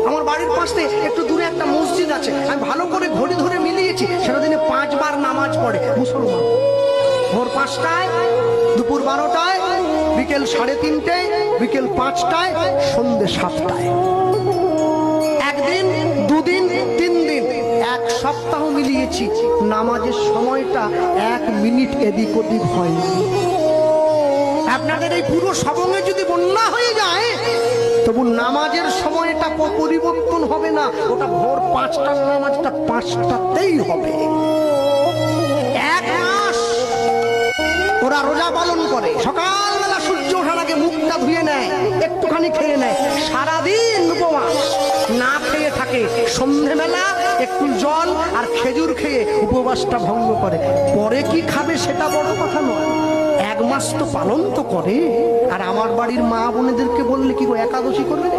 আমার বাড়ির পাশে একটু দূরে একটা মসজিদ আছে, আমি ভালো করে ঘড়ি ধরে মিলিয়েছি, সেটা দিনে 5 বার নামাজ পড়ে মুসলমান। ভোর 5টায়, দুপুর 12টায়, বিকেল 3:30টায়, বিকেল 5টায়, সন্ধ্যে 7টায়। একদিন, দুদিন, 3 দিন, 1 সপ্তাহ মিলিয়েছি, নামাজের সময়টা 1 মিনিট এদিক ওদিক হয়নি। আপনাদের এই পুরো সবঙ্গে যদি বন্যা হয়ে যায়, তবু নামাজের সময়টা পরিবর্তন হবে না, ওটা ভোর 5টার নামাজটা 5টাতেই হবে। 1 মাস ওরা রোজা পালন করে, সকালবেলা সূর্য ওঠার আগে মুখটা ধুয়ে নেয়, একটুখানি খেয়ে নেয়, সারাদিন উপবাস না খেয়ে থাকে, সন্ধ্যেবেলা একটু জল আর খেজুর খেয়ে উপবাসটা ভঙ্গ করে। পরে কি খাবে সেটা বড় কথা নয়, 1 মাস তো পালন তো করে। আর আমার বাড়ির মা বোনেদেরকে বললে কি গো, একাদশী করবে না?